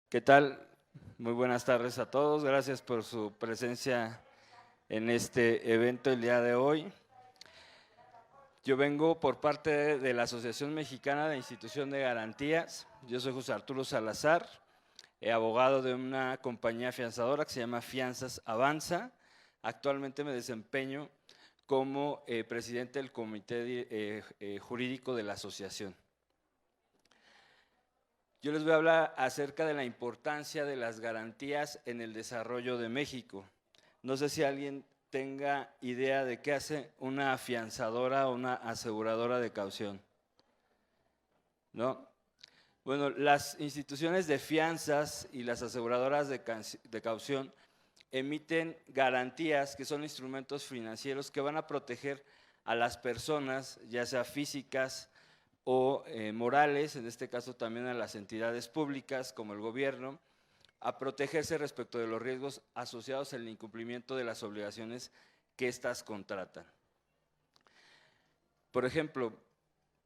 ¿Qué tal? Muy buenas tardes a todos. Gracias por su presencia en este evento el día de hoy. Yo vengo por parte de la Asociación Mexicana de Institución de Garantías. Yo soy José Arturo Salazar, abogado de una compañía afianzadora que se llama Fianzas Avanza. Actualmente me desempeño como presidente del comité jurídico de la asociación. Yo les voy a hablar acerca de la importancia de las garantías en el desarrollo de México. No sé si alguien tenga idea de qué hace una afianzadora o una aseguradora de caución, ¿no? Bueno, las instituciones de fianzas y las aseguradoras de caución emiten garantías que son instrumentos financieros que van a proteger a las personas, ya sea físicas o morales, en este caso también a las entidades públicas como el gobierno, a protegerse respecto de los riesgos asociados al incumplimiento de las obligaciones que éstas contratan. Por ejemplo,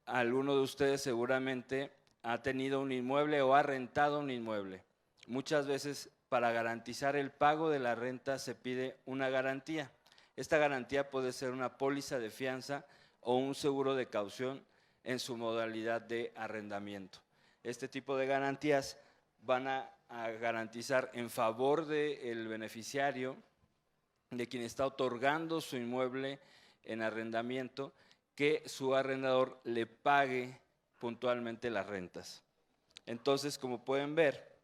alguno de ustedes seguramente ha tenido un inmueble o ha rentado un inmueble. Muchas veces para garantizar el pago de la renta se pide una garantía. Esta garantía puede ser una póliza de fianza o un seguro de caución en su modalidad de arrendamiento. Este tipo de garantías van a garantizar en favor del beneficiario, de quien está otorgando su inmueble en arrendamiento, que su arrendador le pague puntualmente las rentas. Entonces, como pueden ver,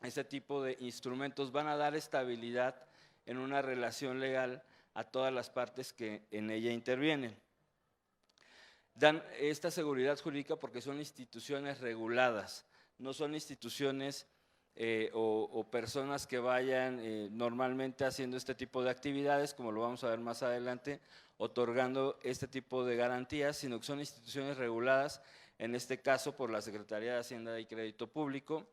este tipo de instrumentos van a dar estabilidad en una relación legal a todas las partes que en ella intervienen. Dan esta seguridad jurídica porque son instituciones reguladas, no son instituciones o personas que vayan normalmente haciendo este tipo de actividades, como lo vamos a ver más adelante, otorgando este tipo de garantías, sino que son instituciones reguladas, en este caso por la Secretaría de Hacienda y Crédito Público,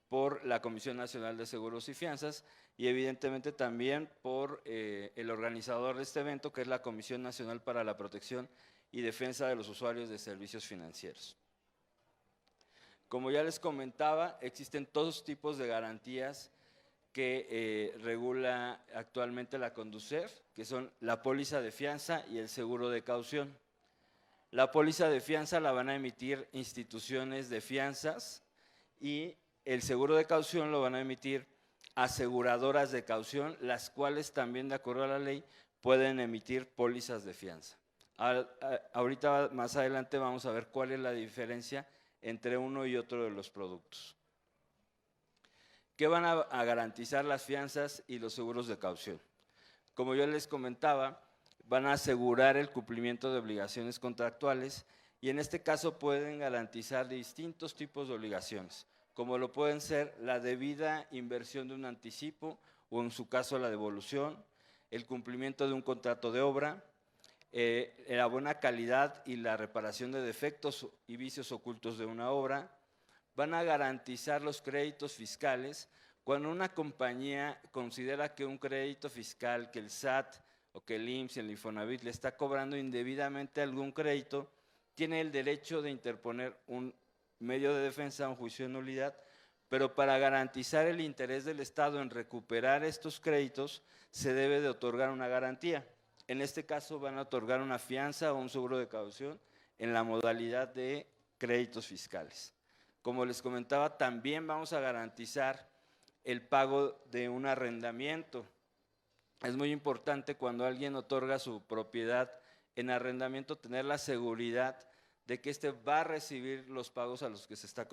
por la Comisión Nacional de Seguros y Fianzas y evidentemente también por el organizador de este evento, que es la Comisión Nacional para la Protección y Defensa de los Usuarios de Servicios Financieros. Como ya les comentaba, existen todos tipos de garantías que regula actualmente la Conducef, que son la póliza de fianza y el seguro de caución. La póliza de fianza la van a emitir instituciones de fianzas y el seguro de caución lo van a emitir aseguradoras de caución, las cuales también, de acuerdo a la ley, pueden emitir pólizas de fianza. Ahorita más adelante vamos a ver cuál es la diferencia entre uno y otro de los productos. ¿Qué van a garantizar las fianzas y los seguros de caución? Como yo les comentaba, van a asegurar el cumplimiento de obligaciones contractuales y en este caso pueden garantizar distintos tipos de obligaciones, como lo pueden ser la debida inversión de un anticipo o en su caso la devolución, el cumplimiento de un contrato de obra, la buena calidad y la reparación de defectos y vicios ocultos de una obra. Van a garantizar los créditos fiscales cuando una compañía considera que un crédito fiscal, que el SAT o que el IMSS y el Infonavit le está cobrando indebidamente algún crédito, tiene el derecho de interponer un medio de defensa, un juicio de nulidad, pero para garantizar el interés del Estado en recuperar estos créditos se debe de otorgar una garantía. En este caso van a otorgar una fianza o un seguro de caución en la modalidad de créditos fiscales. Como les comentaba, también vamos a garantizar el pago de un arrendamiento. Es muy importante cuando alguien otorga su propiedad en arrendamiento tener la seguridad de que éste va a recibir los pagos a los que se está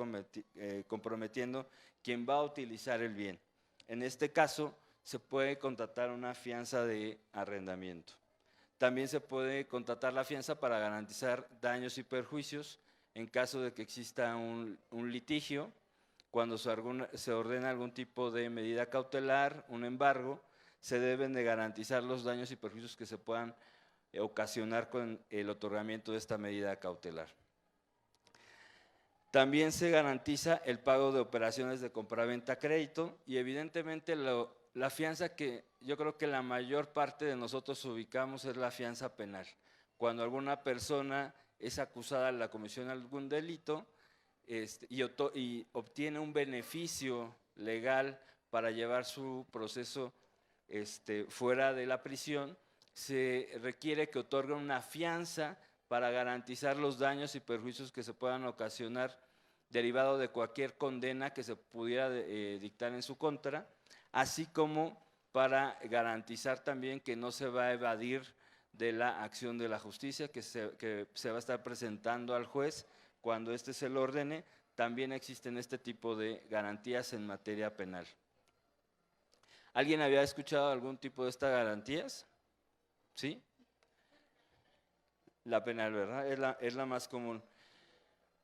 comprometiendo quien va a utilizar el bien. En este caso, se puede contratar una fianza de arrendamiento. También se puede contratar la fianza para garantizar daños y perjuicios en caso de que exista un litigio, cuando se ordena algún tipo de medida cautelar, un embargo, se deben de garantizar los daños y perjuicios que se puedan ocasionar con el otorgamiento de esta medida cautelar. También se garantiza el pago de operaciones de compraventa crédito y evidentemente la fianza que yo creo que la mayor parte de nosotros ubicamos es la fianza penal. Cuando alguna persona es acusada de la comisión de algún delito y obtiene un beneficio legal para llevar su proceso fuera de la prisión, se requiere que otorguen una fianza para garantizar los daños y perjuicios que se puedan ocasionar derivado de cualquier condena que se pudiera dictar en su contra, así como para garantizar también que no se va a evadir de la acción de la justicia que se va a estar presentando al juez cuando éste se lo ordene. También existen este tipo de garantías en materia penal. ¿Alguien había escuchado algún tipo de estas garantías? ¿Sí? La penal, ¿verdad? Es la más común.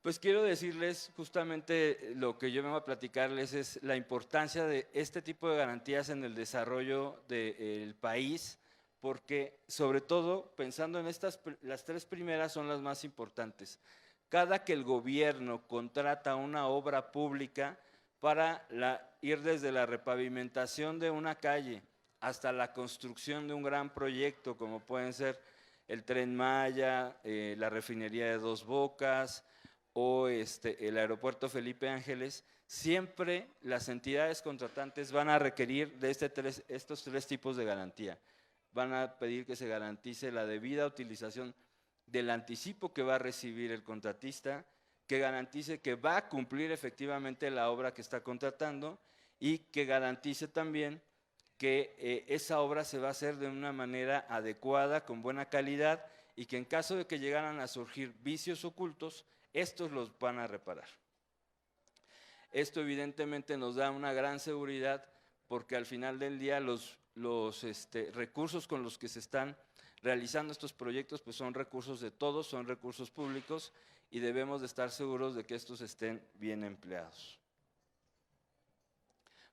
Pues quiero decirles justamente lo que yo vengo a platicarles es la importancia de este tipo de garantías en el desarrollo del país, porque sobre todo pensando en estas, las tres primeras son las más importantes. Cada que el gobierno contrata una obra pública para ir desde la repavimentación de una calle hasta la construcción de un gran proyecto, como pueden ser el Tren Maya, la refinería de Dos Bocas o el aeropuerto Felipe Ángeles, siempre las entidades contratantes van a requerir de estos tres tipos de garantía. Van a pedir que se garantice la debida utilización del anticipo que va a recibir el contratista, que garantice que va a cumplir efectivamente la obra que está contratando y que garantice también que esa obra se va a hacer de una manera adecuada, con buena calidad, y que en caso de que llegaran a surgir vicios ocultos, estos los van a reparar. Esto evidentemente nos da una gran seguridad porque al final del día los recursos con los que se están realizando estos proyectos pues son recursos de todos, son recursos públicos y debemos de estar seguros de que estos estén bien empleados.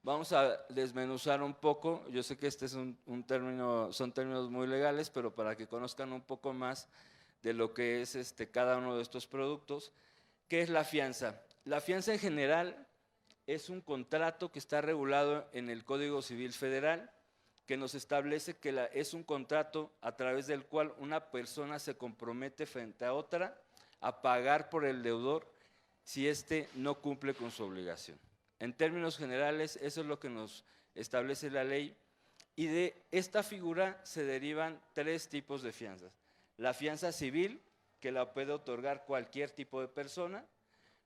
Vamos a desmenuzar un poco, yo sé que este es son términos muy legales, pero para que conozcan un poco más de lo que es cada uno de estos productos. ¿Qué es la fianza? La fianza en general es un contrato que está regulado en el Código Civil Federal, que nos establece que es un contrato a través del cual una persona se compromete frente a otra a pagar por el deudor si éste no cumple con su obligación. En términos generales, eso es lo que nos establece la ley, y de esta figura se derivan tres tipos de fianzas. La fianza civil, que la puede otorgar cualquier tipo de persona;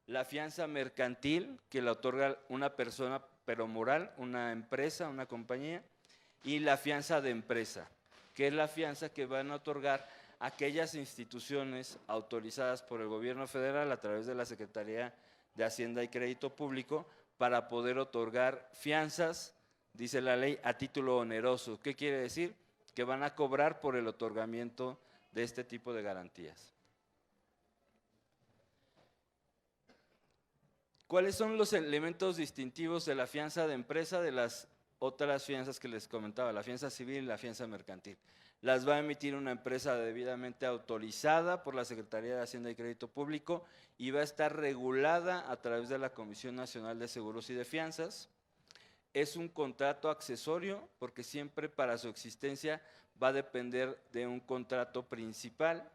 la fianza mercantil, que la otorga una persona pero moral, una empresa, una compañía; y la fianza de empresa, que es la fianza que van a otorgar aquellas instituciones autorizadas por el gobierno federal a través de la Secretaría de Hacienda y Crédito Público para poder otorgar fianzas, dice la ley, a título oneroso. ¿Qué quiere decir? Que van a cobrar por el otorgamiento de este tipo de garantías. ¿Cuáles son los elementos distintivos de la fianza de empresa de las otras fianzas que les comentaba, la fianza civil y la fianza mercantil? Las va a emitir una empresa debidamente autorizada por la Secretaría de Hacienda y Crédito Público y va a estar regulada a través de la Comisión Nacional de Seguros y de Fianzas. Es un contrato accesorio porque siempre para su existencia va a depender de un contrato principal,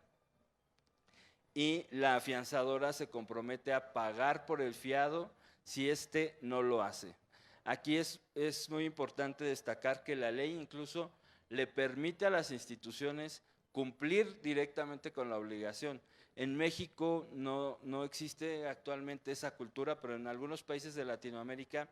y la afianzadora se compromete a pagar por el fiado si éste no lo hace. Aquí es muy importante destacar que la ley incluso le permite a las instituciones cumplir directamente con la obligación. En México no existe actualmente esa cultura, pero en algunos países de Latinoamérica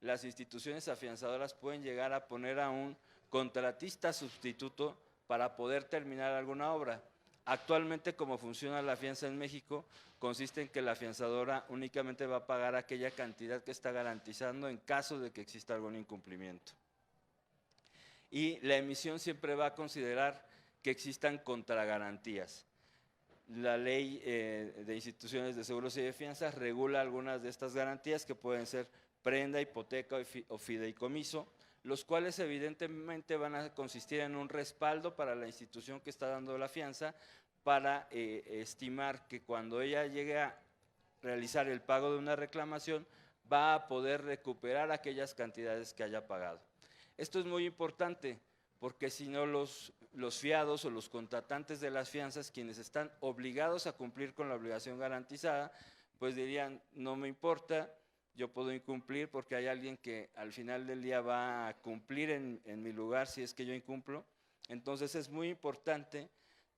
las instituciones afianzadoras pueden llegar a poner a un contratista sustituto para poder terminar alguna obra. Actualmente, como funciona la fianza en México, consiste en que la afianzadora únicamente va a pagar aquella cantidad que está garantizando en caso de que exista algún incumplimiento. Y la emisión siempre va a considerar que existan contragarantías. La ley de instituciones de seguros y de fianzas regula algunas de estas garantías que pueden ser prenda, hipoteca o fideicomiso, los cuales evidentemente van a consistir en un respaldo para la institución que está dando la fianza para estimar que cuando ella llegue a realizar el pago de una reclamación va a poder recuperar aquellas cantidades que haya pagado. Esto es muy importante porque si no los fiados o los contratantes de las fianzas, quienes están obligados a cumplir con la obligación garantizada, pues dirían, no me importa, yo puedo incumplir porque hay alguien que al final del día va a cumplir en mi lugar si es que yo incumplo. Entonces es muy importante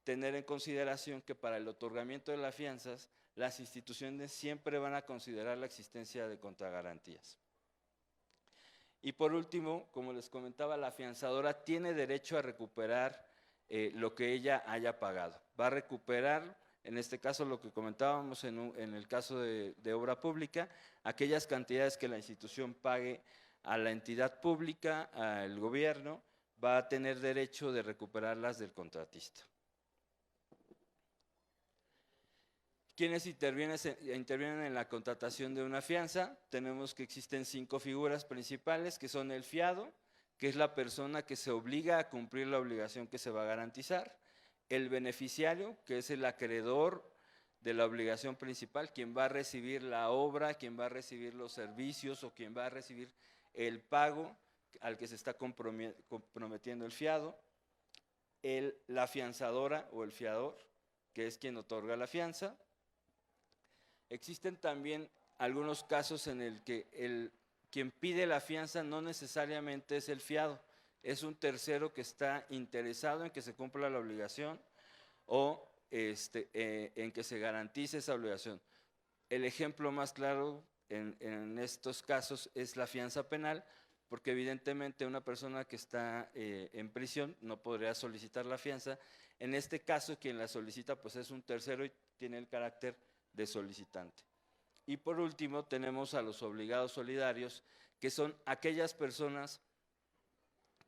tener en consideración que para el otorgamiento de las fianzas, las instituciones siempre van a considerar la existencia de contragarantías. Y por último, como les comentaba, la fianzadora tiene derecho a recuperar lo que ella haya pagado. Va a recuperar, en este caso lo que comentábamos en el caso de obra pública, aquellas cantidades que la institución pague a la entidad pública, al gobierno, va a tener derecho de recuperarlas del contratista. ¿Quiénes intervienen en la contratación de una fianza? Tenemos que existen 5 figuras principales, que son el fiado, que es la persona que se obliga a cumplir la obligación que se va a garantizar; el beneficiario, que es el acreedor de la obligación principal, quien va a recibir la obra, quien va a recibir los servicios o quien va a recibir el pago al que se está comprometiendo el fiado; la fianzadora o el fiador, que es quien otorga la fianza. Existen también algunos casos en el que quien pide la fianza no necesariamente es el fiado, es un tercero que está interesado en que se cumpla la obligación o en que se garantice esa obligación. El ejemplo más claro en estos casos es la fianza penal, porque evidentemente una persona que está en prisión no podría solicitar la fianza. En este caso, quien la solicita pues es un tercero y tiene el carácter de solicitante. Y por último tenemos a los obligados solidarios, que son aquellas personas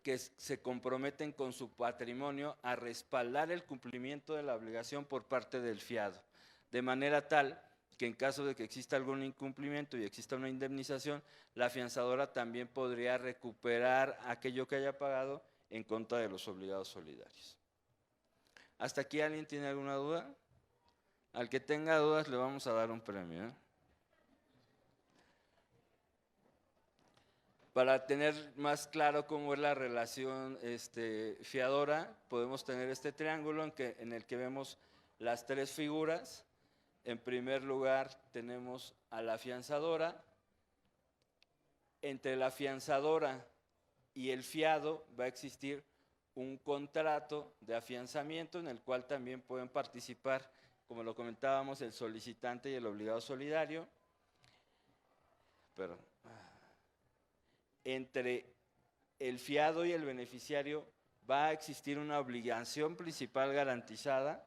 que se comprometen con su patrimonio a respaldar el cumplimiento de la obligación por parte del fiado, de manera tal que en caso de que exista algún incumplimiento y exista una indemnización, la fianzadora también podría recuperar aquello que haya pagado en contra de los obligados solidarios. ¿Hasta aquí alguien tiene alguna duda? Al que tenga dudas le vamos a dar un premio, ¿eh? Para tener más claro cómo es la relación fiadora, podemos tener este triángulo en el que vemos las 3 figuras. En primer lugar tenemos a la fianzadora. Entre la fianzadora y el fiado va a existir un contrato de afianzamiento en el cual también pueden participar, como lo comentábamos, el solicitante y el obligado solidario. Entre el fiado y el beneficiario va a existir una obligación principal garantizada,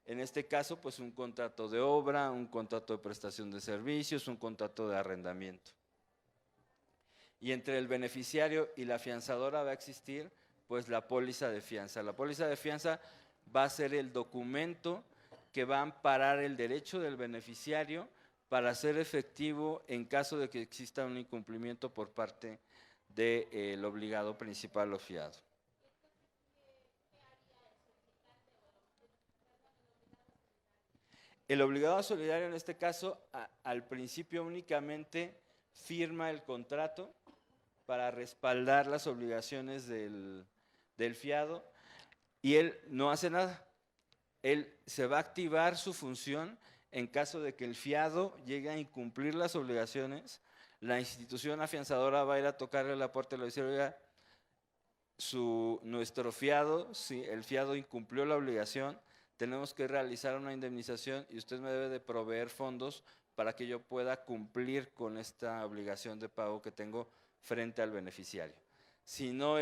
en este caso pues un contrato de obra, un contrato de prestación de servicios, un contrato de arrendamiento. Y entre el beneficiario y la fianzadora va a existir pues la póliza de fianza. La póliza de fianza va a ser el documento que va a amparar el derecho del beneficiario para ser efectivo en caso de que exista un incumplimiento por parte del obligado principal o fiado. El obligado solidario en este caso al principio únicamente firma el contrato para respaldar las obligaciones del fiado y él no hace nada. Él se va a activar su función en caso de que el fiado llegue a incumplir las obligaciones. La institución afianzadora va a ir a tocarle la puerta y le va a decir: oiga, nuestro fiado, si el fiado incumplió la obligación, tenemos que realizar una indemnización y usted me debe de proveer fondos para que yo pueda cumplir con esta obligación de pago que tengo frente al beneficiario. Si no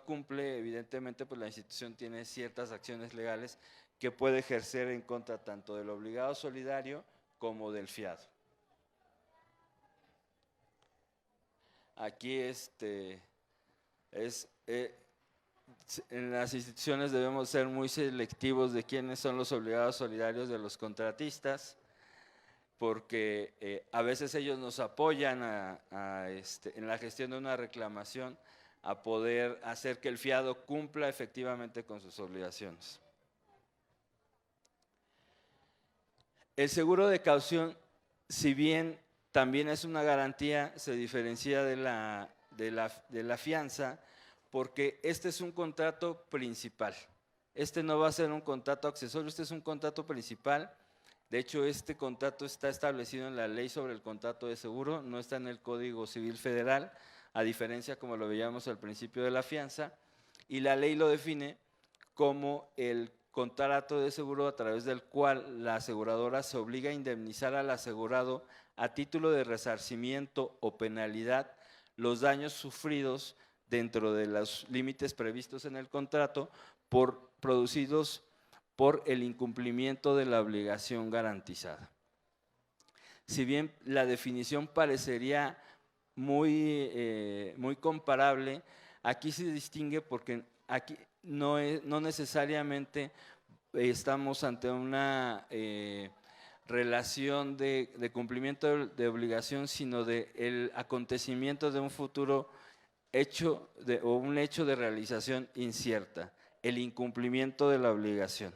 cumple, evidentemente pues la institución tiene ciertas acciones legales que puede ejercer en contra tanto del obligado solidario como del fiado. Aquí en las instituciones debemos ser muy selectivos de quiénes son los obligados solidarios de los contratistas, porque a veces ellos nos apoyan en la gestión de una reclamación a poder hacer que el fiado cumpla efectivamente con sus obligaciones. El seguro de caución, si bien también es una garantía, se diferencia de la fianza, porque este es un contrato principal. Este no va a ser un contrato accesorio, este es un contrato principal De hecho, este contrato está establecido en la Ley sobre el Contrato de Seguro, no está en el Código Civil Federal, a diferencia como lo veíamos al principio de la fianza, y la ley lo define como el contrato de seguro a través del cual la aseguradora se obliga a indemnizar al asegurado a título de resarcimiento o penalidad los daños sufridos dentro de los límites previstos en el contrato producidos por el incumplimiento de la obligación garantizada. Si bien la definición parecería muy comparable, aquí se distingue porque aquí no necesariamente estamos ante una relación de cumplimiento de obligación, sino de el acontecimiento de un futuro hecho o un hecho de realización incierta, el incumplimiento de la obligación.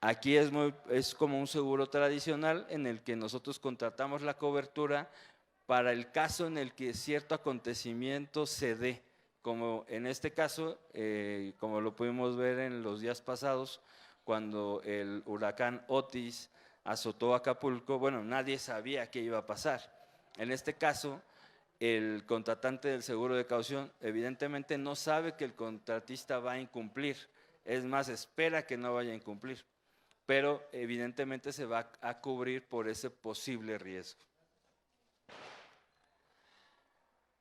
Aquí es como un seguro tradicional en el que nosotros contratamos la cobertura para el caso en el que cierto acontecimiento se dé, como en este caso, como lo pudimos ver en los días pasados, cuando el huracán Otis azotó Acapulco, bueno, nadie sabía qué iba a pasar. En este caso, el contratante del seguro de caución evidentemente no sabe que el contratista va a incumplir, es más, espera que no vaya a incumplir, pero evidentemente se va a cubrir por ese posible riesgo.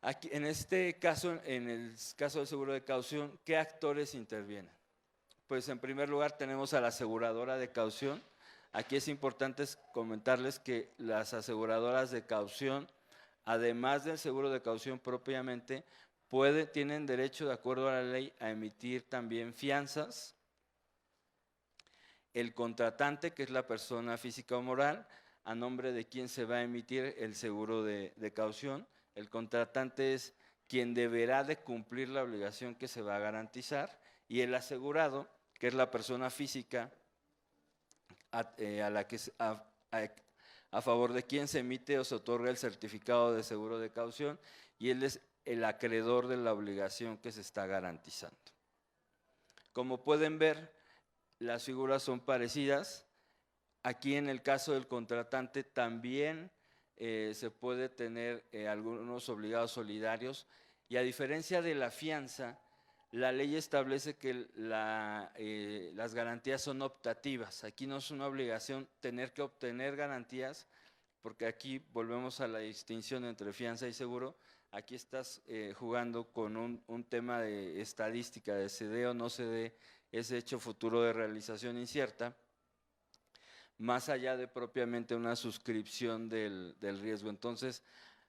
Aquí, en este caso, en el caso del seguro de caución, ¿qué actores intervienen? Pues en primer lugar tenemos a la aseguradora de caución. Aquí es importante comentarles que las aseguradoras de caución, además del seguro de caución propiamente, tienen derecho, de acuerdo a la ley, a emitir también fianzas. El contratante, que es la persona física o moral, a nombre de quien se va a emitir el seguro de caución. El contratante es quien deberá de cumplir la obligación que se va a garantizar, y el asegurado, que es la persona física a favor de quien se emite o se otorga el certificado de seguro de caución, y él es el acreedor de la obligación que se está garantizando. Como pueden ver, las figuras son parecidas. Aquí en el caso del contratante también se puede tener algunos obligados solidarios, y a diferencia de la fianza, la ley establece que las garantías son optativas. Aquí no es una obligación tener que obtener garantías, porque aquí volvemos a la distinción entre fianza y seguro. Aquí estás jugando con un tema de estadística, de se dé o no se dé ese hecho futuro de realización incierta, más allá de propiamente una suscripción del riesgo. Entonces,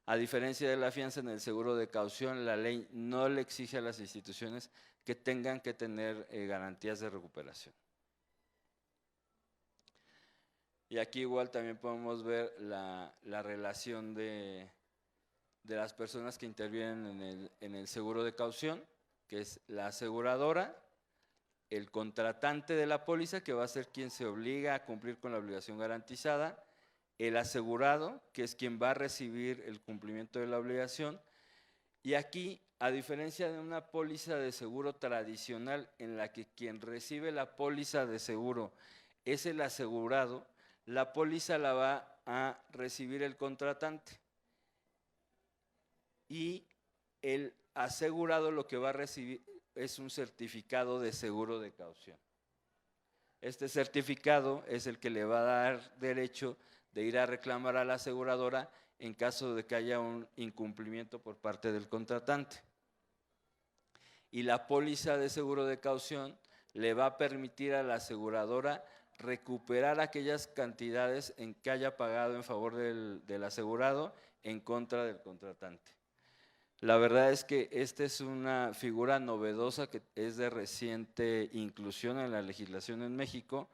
a diferencia de la fianza, en el seguro de caución, la ley no le exige a las instituciones que tengan que tener garantías de recuperación. Y aquí igual también podemos ver la relación de las personas que intervienen en el seguro de caución, que es la aseguradora, el contratante de la póliza, que va a ser quien se obliga a cumplir con la obligación garantizada, el asegurado, que es quien va a recibir el cumplimiento de la obligación. Y aquí, a diferencia de una póliza de seguro tradicional en la que quien recibe la póliza de seguro es el asegurado, la póliza la va a recibir el contratante, y el asegurado lo que va a recibir es un certificado de seguro de caución. Este certificado es el que le va a dar derecho de ir a reclamar a la aseguradora en caso de que haya un incumplimiento por parte del contratante. Y la póliza de seguro de caución le va a permitir a la aseguradora recuperar aquellas cantidades en que haya pagado en favor del asegurado en contra del contratante. La verdad es que esta es una figura novedosa que es de reciente inclusión en la legislación en México,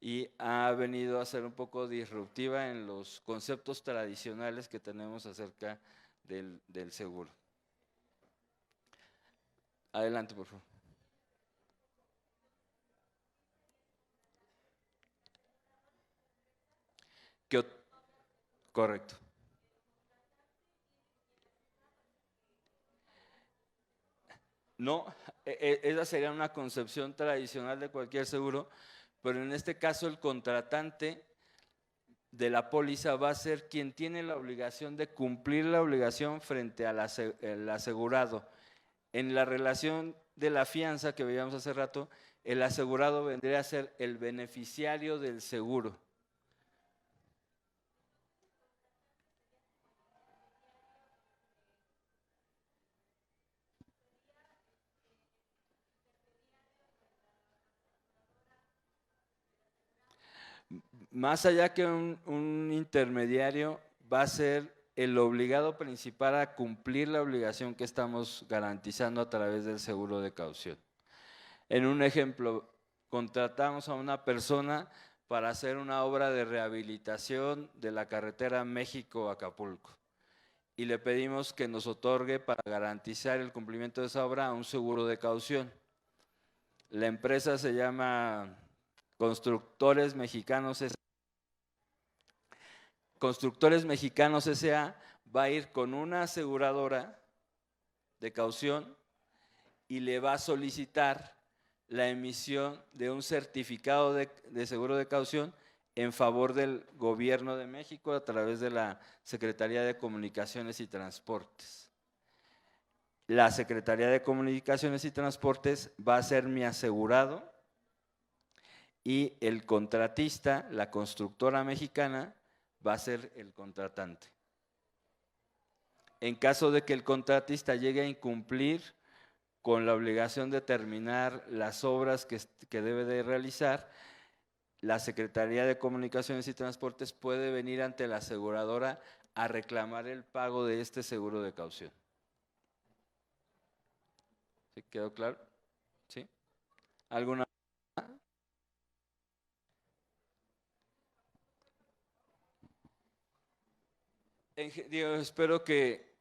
y ha venido a ser un poco disruptiva en los conceptos tradicionales que tenemos acerca del seguro. Adelante, por favor. Correcto. No, esa sería una concepción tradicional de cualquier seguro, pero en este caso el contratante de la póliza va a ser quien tiene la obligación de cumplir la obligación frente al asegurado. En la relación de la fianza que veíamos hace rato, el asegurado vendría a ser el beneficiario del seguro. Más allá que un intermediario, va a ser el obligado principal a cumplir la obligación que estamos garantizando a través del seguro de caución. En un ejemplo, contratamos a una persona para hacer una obra de rehabilitación de la carretera México-Acapulco y le pedimos que nos otorgue para garantizar el cumplimiento de esa obra un seguro de caución. La empresa se llama Constructores Mexicanos S.A. Constructores Mexicanos S.A. va a ir con una aseguradora de caución y le va a solicitar la emisión de un certificado de seguro de caución en favor del Gobierno de México a través de la Secretaría de Comunicaciones y Transportes. La Secretaría de Comunicaciones y Transportes va a ser mi asegurado y el contratista, la constructora mexicana, va a ser el contratante. En caso de que el contratista llegue a incumplir con la obligación de terminar las obras que debe de realizar, la Secretaría de Comunicaciones y Transportes puede venir ante la aseguradora a reclamar el pago de este seguro de caución. ¿Sí quedó claro? ¿Sí? ¿Alguna? Espero que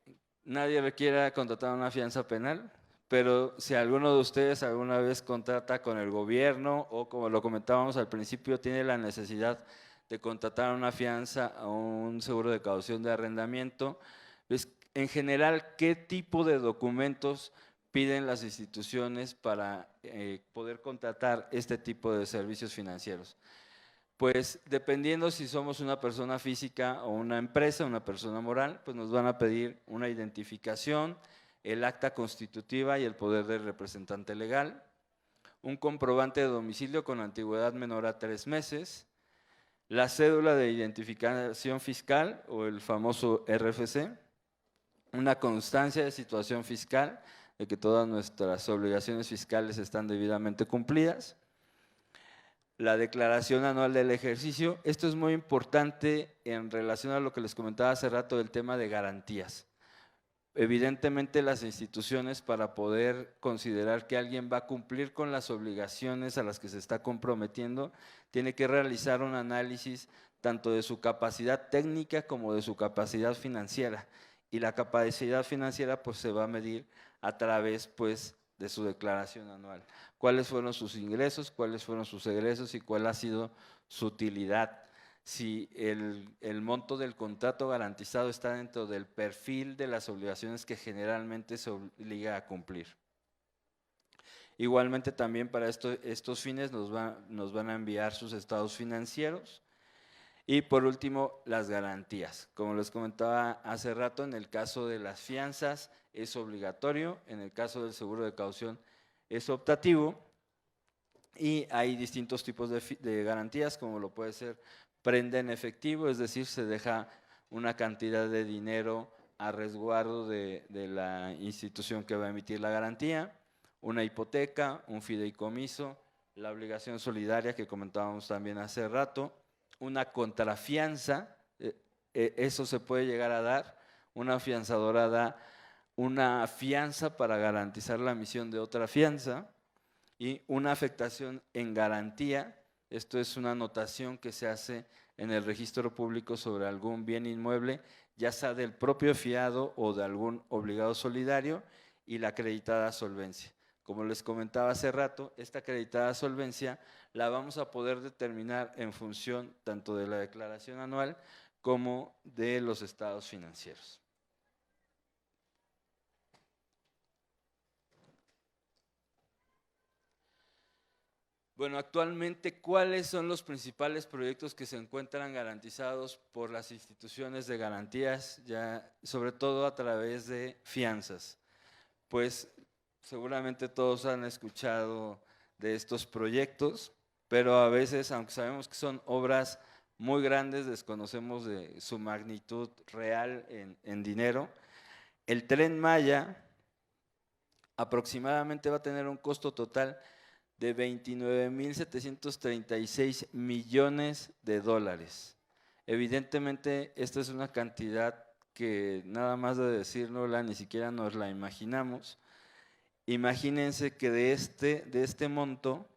nadie requiera contratar una fianza penal, pero si alguno de ustedes alguna vez contrata con el gobierno o, como lo comentábamos al principio, tiene la necesidad de contratar una fianza o un seguro de caución de arrendamiento, pues, en general, ¿qué tipo de documentos piden las instituciones para poder contratar este tipo de servicios financieros? Pues dependiendo si somos una persona física o una empresa, una persona moral, pues nos van a pedir una identificación, el acta constitutiva y el poder del representante legal, un comprobante de domicilio con antigüedad menor a 3 meses, la cédula de identificación fiscal o el famoso RFC, una constancia de situación fiscal de que todas nuestras obligaciones fiscales están debidamente cumplidas, la declaración anual del ejercicio. Esto es muy importante en relación a lo que les comentaba hace rato del tema de garantías. Evidentemente las instituciones, para poder considerar que alguien va a cumplir con las obligaciones a las que se está comprometiendo, tiene que realizar un análisis tanto de su capacidad técnica como de su capacidad financiera. Y la capacidad financiera pues se va a medir a través pues de su declaración anual. ¿Cuáles fueron sus ingresos, cuáles fueron sus egresos y cuál ha sido su utilidad? Si el monto del contrato garantizado está dentro del perfil de las obligaciones que generalmente se obliga a cumplir. Igualmente también para estos fines nos van a enviar sus estados financieros. Y por último, las garantías. Como les comentaba hace rato, en el caso de las fianzas es obligatorio, en el caso del seguro de caución es optativo y hay distintos tipos de garantías, como lo puede ser prenda en efectivo, es decir, se deja una cantidad de dinero a resguardo de la institución que va a emitir la garantía, una hipoteca, un fideicomiso, la obligación solidaria que comentábamos también hace rato, una contrafianza, eso se puede llegar a dar, una afianzadora da una fianza para garantizar la emisión de otra fianza, y una afectación en garantía. Esto es una anotación que se hace en el registro público sobre algún bien inmueble, ya sea del propio fiado o de algún obligado solidario, y la acreditada solvencia. Como les comentaba hace rato, esta acreditada solvencia la vamos a poder determinar en función tanto de la declaración anual como de los estados financieros. Bueno, actualmente, ¿cuáles son los principales proyectos que se encuentran garantizados por las instituciones de garantías, ya sobre todo a través de fianzas? Pues seguramente todos han escuchado de estos proyectos, pero a veces, aunque sabemos que son obras muy grandes, desconocemos de su magnitud real en dinero. El Tren Maya aproximadamente va a tener un costo total de 29.736 millones de dólares. Evidentemente, esta es una cantidad que nada más de decirnosla ni siquiera nos la imaginamos. Imagínense que de este monto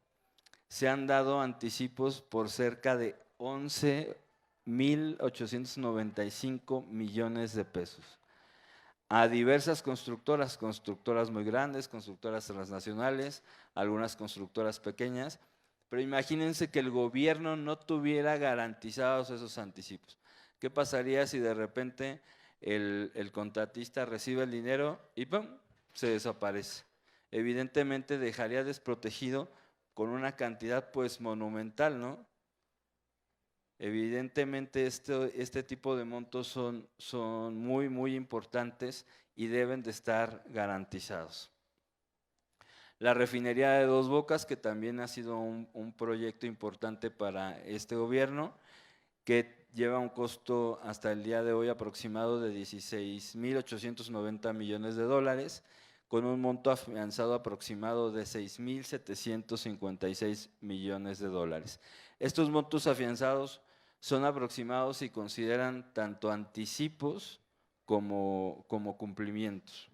se han dado anticipos por cerca de 11.895 millones de pesos a diversas constructoras muy grandes, constructoras transnacionales, algunas constructoras pequeñas, pero imagínense que el gobierno no tuviera garantizados esos anticipos. ¿Qué pasaría si de repente el contratista recibe el dinero y ¡pum!, se desaparece? Evidentemente dejaría desprotegido con una cantidad pues monumental, ¿no? Evidentemente este tipo de montos son muy importantes y deben de estar garantizados. La refinería de Dos Bocas, que también ha sido un proyecto importante para este gobierno, que lleva un costo hasta el día de hoy aproximado de 16.890 millones de dólares, con un monto afianzado aproximado de 6.756 millones de dólares. Estos montos afianzados son aproximados y consideran tanto anticipos como cumplimientos.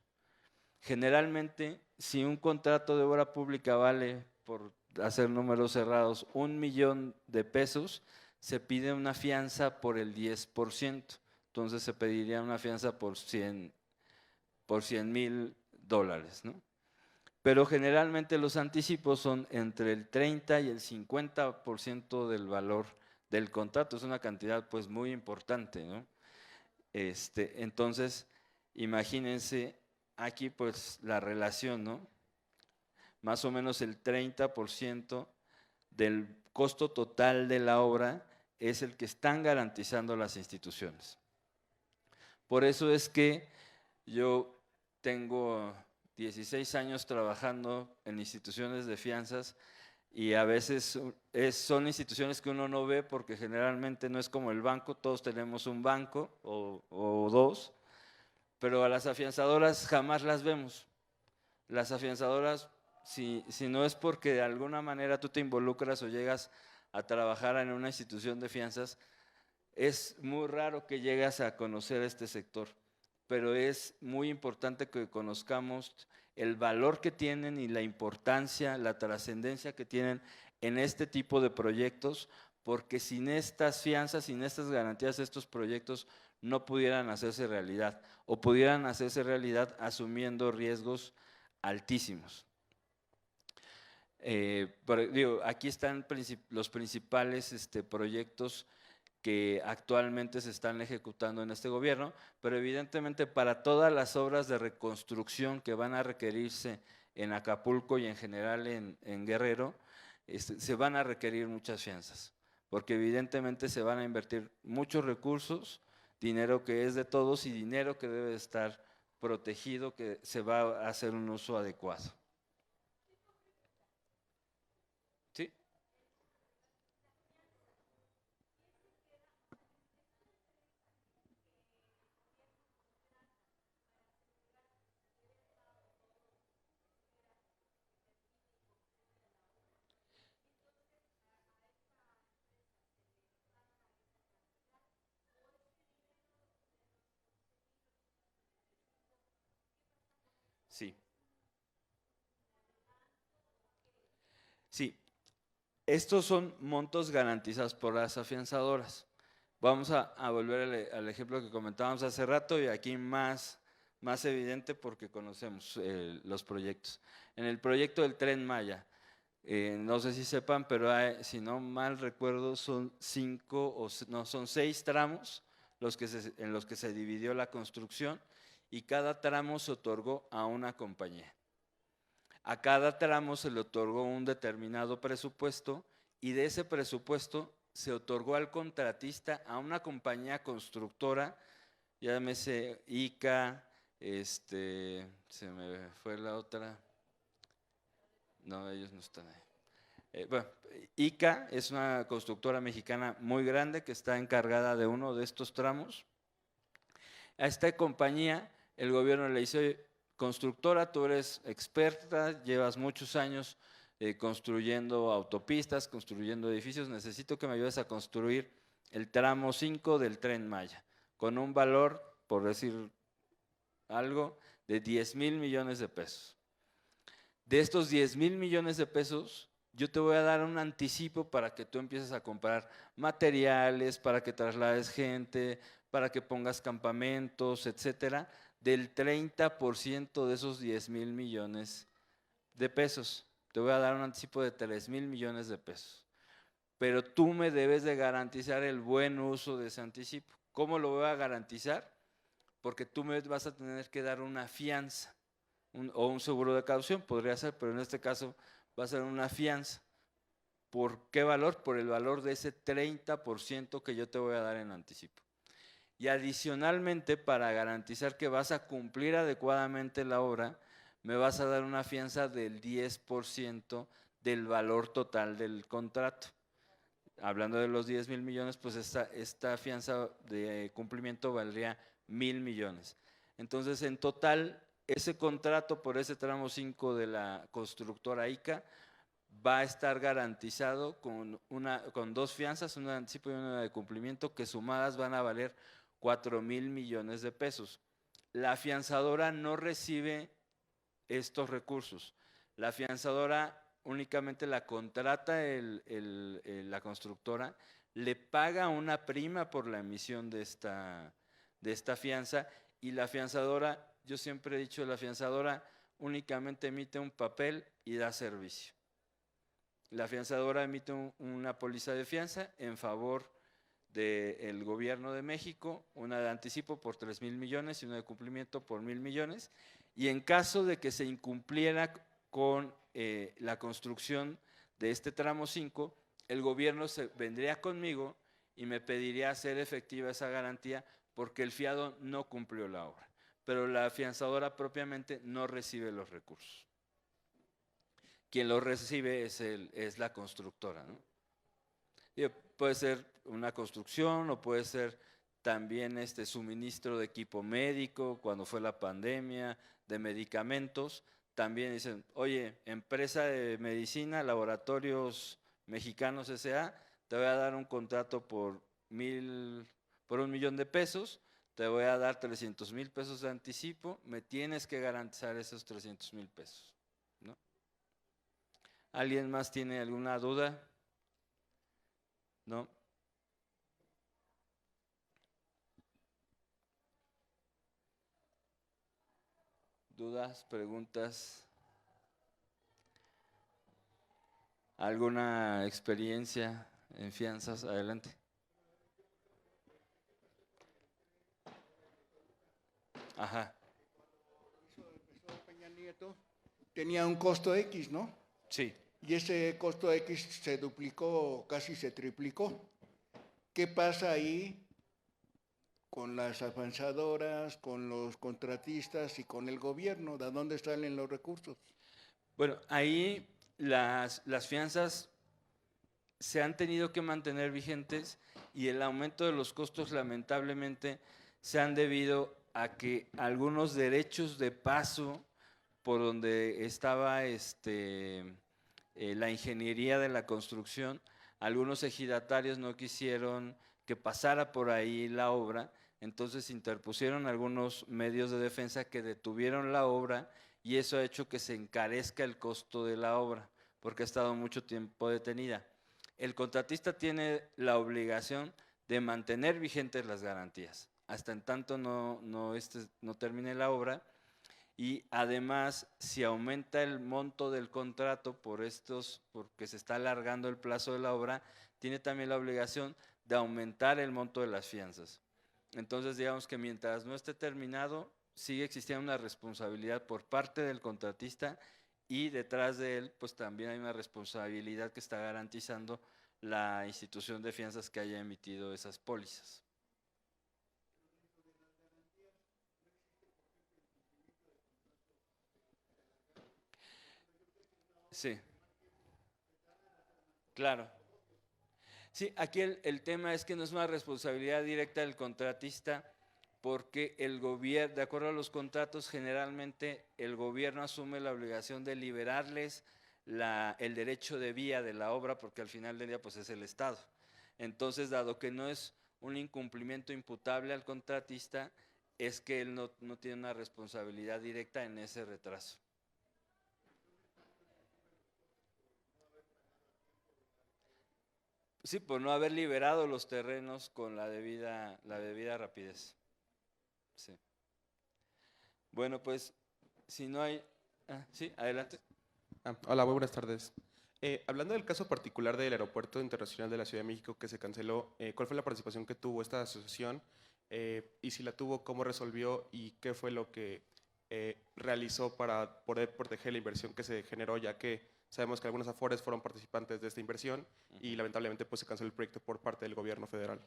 Generalmente, si un contrato de obra pública vale, por hacer números cerrados, 1 millón de pesos, se pide una fianza por el 10%. Entonces se pediría una fianza por 100,000 dólares, ¿no? Pero generalmente los anticipos son entre el 30 y el 50% del valor del contrato. Es una cantidad pues muy importante, ¿no? Entonces, imagínense aquí pues la relación, ¿no? Más o menos el 30% del costo total de la obra es el que están garantizando las instituciones. Por eso es que yo tengo 16 años trabajando en instituciones de fianzas y a veces son instituciones que uno no ve porque generalmente no es como el banco, todos tenemos un banco o dos, pero a las afianzadoras jamás las vemos. Las afianzadoras, si no es porque de alguna manera tú te involucras o llegas a trabajar en una institución de fianzas, es muy raro que llegas a conocer este sector, pero es muy importante que conozcamos el valor que tienen y la importancia, la trascendencia que tienen en este tipo de proyectos, porque sin estas fianzas, sin estas garantías, estos proyectos no pudieran hacerse realidad o pudieran hacerse realidad asumiendo riesgos altísimos. Aquí están los principales proyectos que actualmente se están ejecutando en este gobierno, pero evidentemente para todas las obras de reconstrucción que van a requerirse en Acapulco y en general en Guerrero, se van a requerir muchas fianzas, porque evidentemente se van a invertir muchos recursos, dinero que es de todos y dinero que debe estar protegido, que se va a hacer un uso adecuado. ¿Sí? Sí. Sí, estos son montos garantizados por las afianzadoras. Vamos a volver al ejemplo que comentábamos hace rato y aquí más evidente porque conocemos los proyectos. En el proyecto del Tren Maya, no sé si sepan, pero si no mal recuerdo son 6 tramos en los que se dividió la construcción y cada tramo se otorgó a una compañía. A cada tramo se le otorgó un determinado presupuesto y de ese presupuesto se otorgó al contratista, a una compañía constructora, llámese ICA, se me fue la otra, no, ellos no están ahí. Bueno, ICA es una constructora mexicana muy grande que está encargada de uno de estos tramos. A esta compañía el gobierno le dice: constructora, tú eres experta, llevas muchos años construyendo autopistas, construyendo edificios, necesito que me ayudes a construir el tramo 5 del Tren Maya, con un valor, por decir algo, de 10,000 millones de pesos. De estos 10,000 millones de pesos, yo te voy a dar un anticipo para que tú empieces a comprar materiales, para que traslades gente, para que pongas campamentos, etcétera, del 30% de esos 10,000 millones de pesos. Te voy a dar un anticipo de 3,000 millones de pesos. Pero tú me debes de garantizar el buen uso de ese anticipo. ¿Cómo lo voy a garantizar? Porque tú me vas a tener que dar una fianza o un seguro de caución, podría ser, pero en este caso va a ser una fianza. ¿Por qué valor? Por el valor de ese 30% que yo te voy a dar en anticipo. Y adicionalmente, para garantizar que vas a cumplir adecuadamente la obra, me vas a dar una fianza del 10% del valor total del contrato. Hablando de los 10,000 millones, pues esta fianza de cumplimiento valdría 1,000 millones. Entonces, en total, ese contrato por ese tramo 5 de la constructora ICA va a estar garantizado con dos fianzas, una de anticipo y una de cumplimiento, que sumadas van a valer 4,000 millones de pesos. La afianzadora no recibe estos recursos. La afianzadora únicamente la contrata la constructora, le paga una prima por la emisión de esta fianza, y la afianzadora, yo siempre he dicho, la afianzadora únicamente emite un papel y da servicio. La afianzadora emite una póliza de fianza en favor del gobierno de México, una de anticipo por 3,000 millones y una de cumplimiento por 1,000 millones, y en caso de que se incumpliera con la construcción de este tramo 5, el gobierno vendría conmigo y me pediría hacer efectiva esa garantía porque el fiado no cumplió la obra, pero la afianzadora propiamente no recibe los recursos. Quien los recibe es la constructora, ¿no? Puede ser una construcción o puede ser también suministro de equipo médico cuando fue la pandemia, de medicamentos. También dicen: oye, empresa de medicina, Laboratorios Mexicanos S.A., te voy a dar un contrato por 1,000,000 de pesos, te voy a dar 300,000 pesos de anticipo, me tienes que garantizar esos 300,000 pesos, ¿no? ¿Alguien más tiene alguna duda? ¿No? ¿Dudas, preguntas? ¿Alguna experiencia en fianzas? Adelante. Ajá. Empezó Peña Nieto, tenía un costo X, ¿no? Sí. Y ese costo X se duplicó, casi se triplicó. ¿Qué pasa ahí con las avanzadoras, con los contratistas y con el gobierno? ¿De dónde salen los recursos? Bueno, ahí las fianzas se han tenido que mantener vigentes y el aumento de los costos lamentablemente se han debido a que algunos derechos de paso por donde estaba la ingeniería de la construcción, algunos ejidatarios no quisieron que pasara por ahí la obra, entonces interpusieron algunos medios de defensa que detuvieron la obra, y eso ha hecho que se encarezca el costo de la obra, porque ha estado mucho tiempo detenida. El contratista tiene la obligación de mantener vigentes las garantías, hasta en tanto no termine la obra, y además, si aumenta el monto del contrato porque se está alargando el plazo de la obra, tiene también la obligación de aumentar el monto de las fianzas. Entonces, digamos que mientras no esté terminado, sigue existiendo una responsabilidad por parte del contratista y detrás de él pues también hay una responsabilidad que está garantizando la institución de fianzas que haya emitido esas pólizas. Sí, claro. Sí, aquí el tema es que no es una responsabilidad directa del contratista porque el gobierno, de acuerdo a los contratos, generalmente el gobierno asume la obligación de liberarles el derecho de vía de la obra porque al final del día pues es el Estado. Entonces, dado que no es un incumplimiento imputable al contratista, es que él no tiene una responsabilidad directa en ese retraso. Sí, por no haber liberado los terrenos con la debida rapidez. Sí. Bueno, pues, si no hay… sí, adelante. Hola, muy buenas tardes. Hablando del caso particular del Aeropuerto Internacional de la Ciudad de México que se canceló, ¿cuál fue la participación que tuvo esta asociación? Y si la tuvo, ¿cómo resolvió y qué fue lo que realizó para poder proteger la inversión que se generó, ya que sabemos que algunos afores fueron participantes de esta inversión y lamentablemente pues se canceló el proyecto por parte del gobierno federal?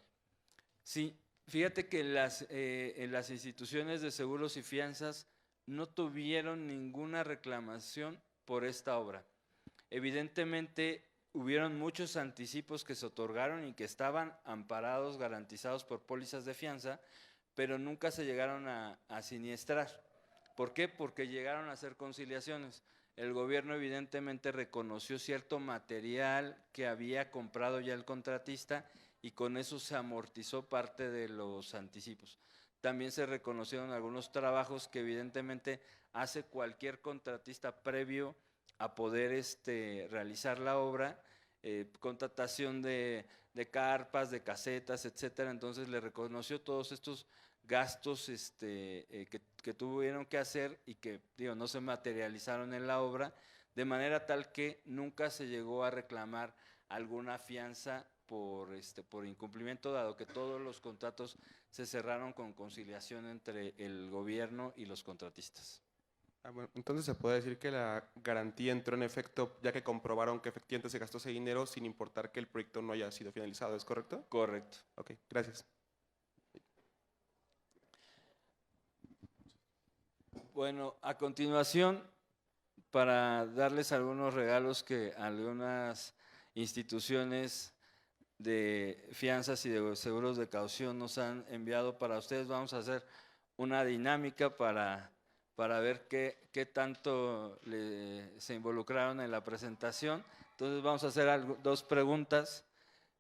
Sí, fíjate que en las instituciones de seguros y fianzas no tuvieron ninguna reclamación por esta obra. Evidentemente hubieron muchos anticipos que se otorgaron y que estaban amparados, garantizados por pólizas de fianza, pero nunca se llegaron a siniestrar. ¿Por qué? Porque llegaron a hacer conciliaciones. El gobierno evidentemente reconoció cierto material que había comprado ya el contratista y con eso se amortizó parte de los anticipos. También se reconocieron algunos trabajos que evidentemente hace cualquier contratista previo a poder realizar la obra, contratación de carpas, de casetas, etcétera. Entonces le reconoció todos estos gastos que tuvieron que hacer y que no se materializaron en la obra, de manera tal que nunca se llegó a reclamar alguna fianza por incumplimiento, dado que todos los contratos se cerraron con conciliación entre el gobierno y los contratistas. Bueno, entonces se puede decir que la garantía entró en efecto ya que comprobaron que efectivamente se gastó ese dinero sin importar que el proyecto no haya sido finalizado, ¿es correcto? Correcto. Ok, gracias. Bueno, a continuación, para darles algunos regalos que algunas instituciones de fianzas y de seguros de caución nos han enviado para ustedes, vamos a hacer una dinámica para ver qué tanto se involucraron en la presentación. Entonces vamos a hacer dos preguntas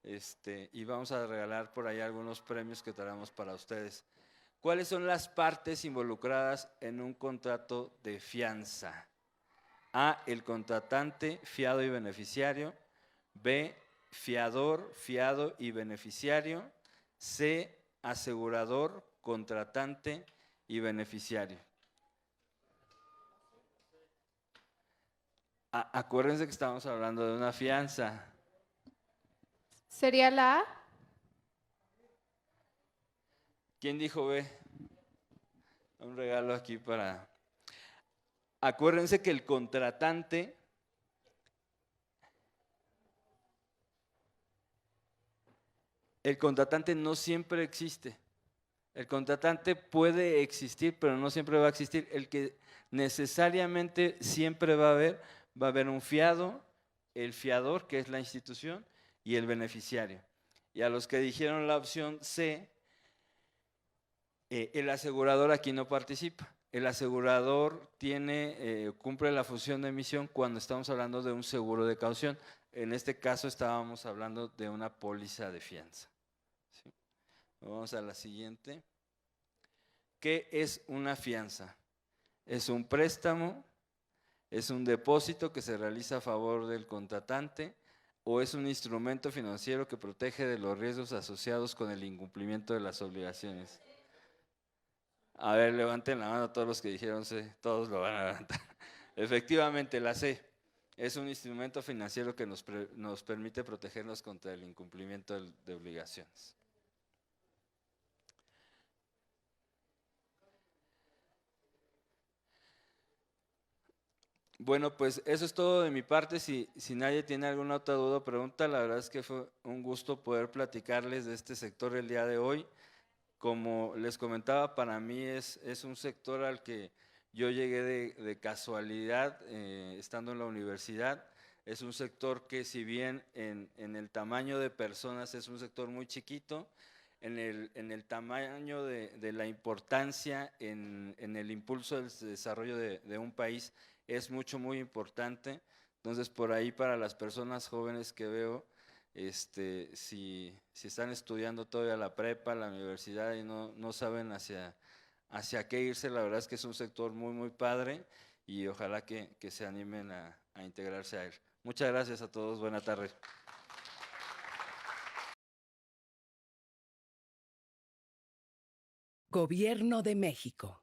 y vamos a regalar por ahí algunos premios que traemos para ustedes. ¿Cuáles son las partes involucradas en un contrato de fianza? A, el contratante, fiado y beneficiario. B, fiador, fiado y beneficiario. C, asegurador, contratante y beneficiario. Acuérdense que estamos hablando de una fianza. ¿Sería la A? ¿Quién dijo B? Un regalo aquí para… Acuérdense que el contratante no siempre existe. El contratante puede existir, pero no siempre va a existir. El que necesariamente siempre va a haber un fiado, el fiador, que es la institución, y el beneficiario. Y a los que dijeron la opción C, el asegurador aquí no participa. El asegurador cumple la función de emisión cuando estamos hablando de un seguro de caución. En este caso estábamos hablando de una póliza de fianza. ¿Sí? Vamos a la siguiente. ¿Qué es una fianza? Es un préstamo, es un depósito que se realiza a favor del contratante o es un instrumento financiero que protege de los riesgos asociados con el incumplimiento de las obligaciones. A ver, levanten la mano todos los que dijeron C, todos lo van a levantar. Efectivamente, la C es un instrumento financiero que nos permite protegernos contra el incumplimiento de obligaciones. Bueno, pues eso es todo de mi parte. Si nadie tiene alguna otra duda o pregunta, la verdad es que fue un gusto poder platicarles de este sector el día de hoy. Como les comentaba, para mí es un sector al que yo llegué de casualidad estando en la universidad. Es un sector que, si bien en el tamaño de personas es un sector muy chiquito, en el tamaño de la importancia en el impulso del desarrollo de un país es muy importante. Entonces, por ahí, para las personas jóvenes que veo, si están estudiando todavía la prepa, la universidad y no saben hacia qué irse, la verdad es que es un sector muy padre y ojalá que se animen a integrarse a él. Muchas gracias a todos, buena tarde. Gobierno de México.